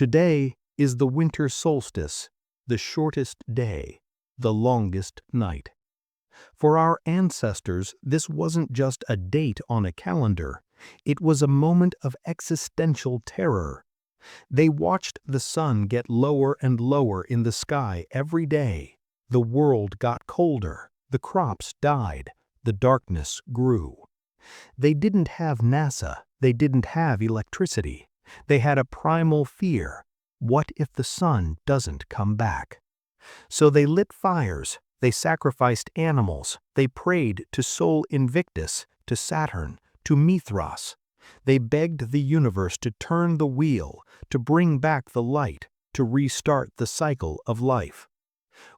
Today is the winter solstice, the shortest day, the longest night. For our ancestors, this wasn't just a date on a calendar. It was a moment of existential terror. They watched the sun get lower and lower in the sky every day. The world got colder, the crops died, the darkness grew. They didn't have NASA, they didn't have electricity. They had a primal fear. What if the sun doesn't come back? So they lit fires, they sacrificed animals, they prayed to Sol Invictus, to Saturn, to Mithras. They begged the universe to turn the wheel, to bring back the light, to restart the cycle of life.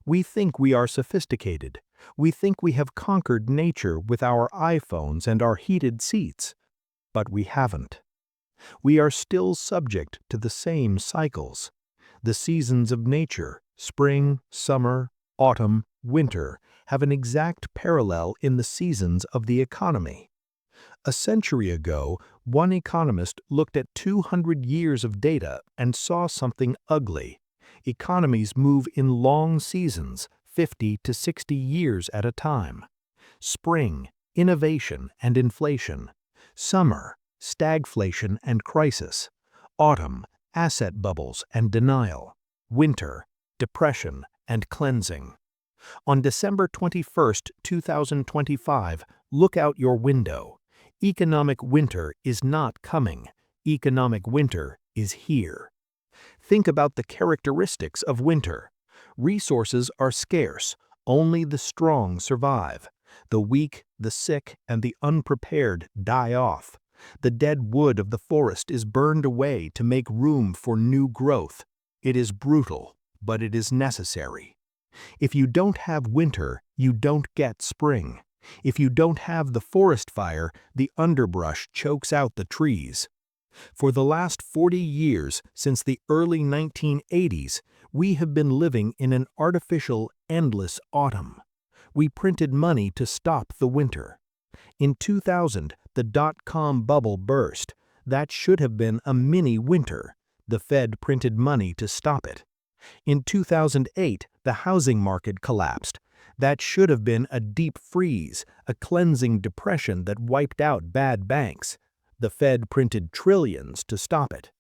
We think we are sophisticated. We think we have conquered nature with our iPhones and our heated seats. But we haven't. We are still subject to the same cycles. The seasons of nature, spring, summer, autumn, winter, have an exact parallel in the seasons of the economy. A century ago, one economist looked at 200 years of data and saw something ugly. Economies move in long seasons, 50 to 60 years at a time. Spring, innovation and inflation. Summer, stagflation and crisis. Autumn, asset bubbles and denial. Winter, depression and cleansing. On December 21, 2025, look out your window. Economic winter is not coming. Economic winter is here. Think about the characteristics of winter. Resources are scarce. Only the strong survive. The weak, the sick, and the unprepared die off. The dead wood of the forest is burned away to make room for new growth. It is brutal, but it is necessary. If you don't have winter, you don't get spring. If you don't have the forest fire, the underbrush chokes out the trees. For the last 40 years, since the early 1980s, we have been living in an artificial, endless autumn. We printed money to stop the winter. In 2000, the dot-com bubble burst. That should have been a mini winter. The Fed printed money to stop it. In 2008, the housing market collapsed. That should have been a deep freeze, a cleansing depression that wiped out bad banks. The Fed printed trillions to stop it.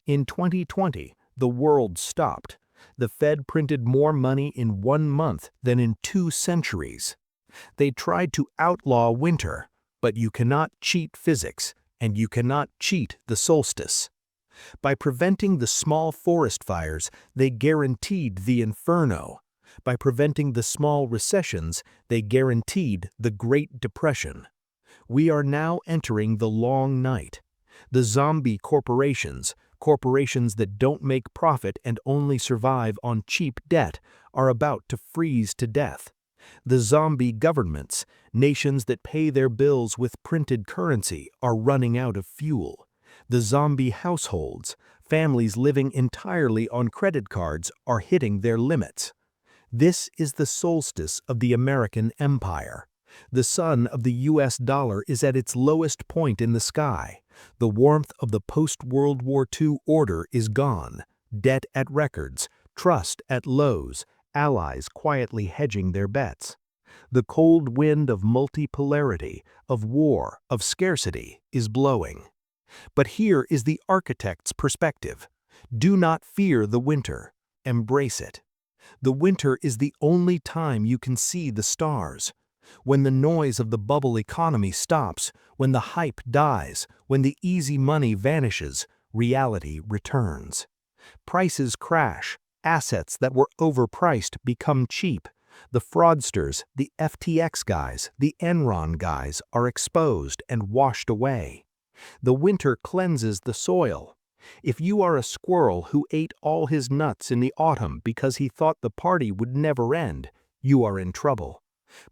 In 2020, the world stopped. The Fed printed more money in 1 month than in 2 centuries. They tried to outlaw winter, but you cannot cheat physics, and you cannot cheat the solstice. By preventing the small forest fires, they guaranteed the inferno. By preventing the small recessions, they guaranteed the Great Depression. We are now entering the long night. The zombie corporations, corporations that don't make profit and only survive on cheap debt, are about to freeze to death. The zombie governments, nations that pay their bills with printed currency, are running out of fuel. The zombie households, families living entirely on credit cards, are hitting their limits. This is the solstice of the American empire. The sun of the US dollar is at its lowest point in the sky. The warmth of the post-World War II order is gone. Debt at records, trust at lows, allies quietly hedging their bets. The cold wind of multipolarity, of war, of scarcity is blowing. But here is the architect's perspective. Do not fear the winter. Embrace it. The winter is the only time you can see the stars. When the noise of the bubble economy stops, when the hype dies, when the easy money vanishes, reality returns. Prices crash. Assets that were overpriced become cheap. The fraudsters, the FTX guys, the Enron guys are exposed and washed away. The winter cleanses the soil. If you are a squirrel who ate all his nuts in the autumn because he thought the party would never end, you are in trouble.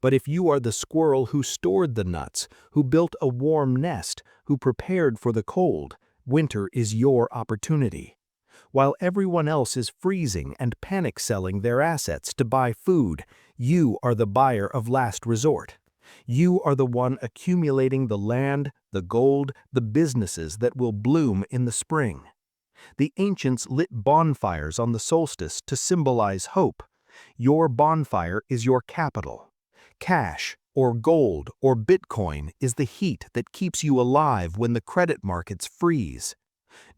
But if you are the squirrel who stored the nuts, who built a warm nest, who prepared for the cold, winter is your opportunity. While everyone else is freezing and panic selling their assets to buy food, you are the buyer of last resort. You are the one accumulating the land, the gold, the businesses that will bloom in the spring. The ancients lit bonfires on the solstice to symbolize hope. Your bonfire is your capital. Cash, or gold, or Bitcoin is the heat that keeps you alive when the credit markets freeze.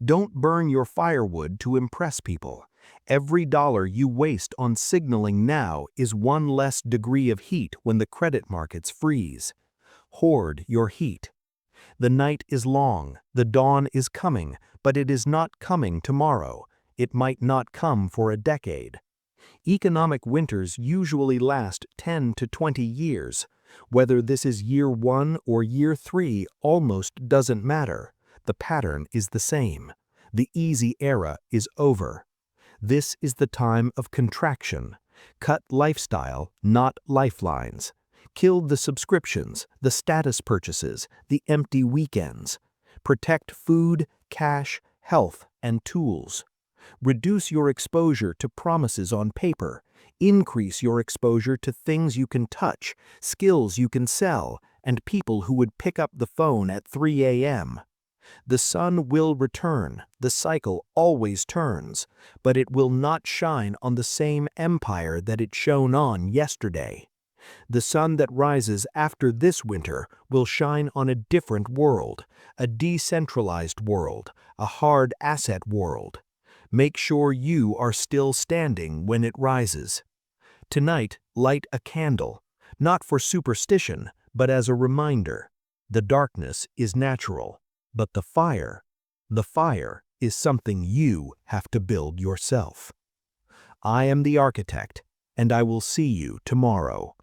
Don't burn your firewood to impress people. Every dollar you waste on signaling now is one less degree of heat when the credit markets freeze. Hoard your heat. The night is long, the dawn is coming, but it is not coming tomorrow. It might not come for a decade. Economic winters usually last 10 to 20 years. Whether this is year 1 or year 3 almost doesn't matter. The pattern is the same. The easy era is over. This is the time of contraction. Cut lifestyle, not lifelines. Kill the subscriptions, the status purchases, the empty weekends. Protect food, cash, health, and tools. Reduce your exposure to promises on paper. Increase your exposure to things you can touch, skills you can sell, and people who would pick up the phone at 3 a.m. The sun will return, the cycle always turns, but it will not shine on the same empire that it shone on yesterday. The sun that rises after this winter will shine on a different world, a decentralized world, a hard asset world. Make sure you are still standing when it rises. Tonight, light a candle, not for superstition, but as a reminder. The darkness is natural, but the fire is something you have to build yourself. I am the architect, and I will see you tomorrow.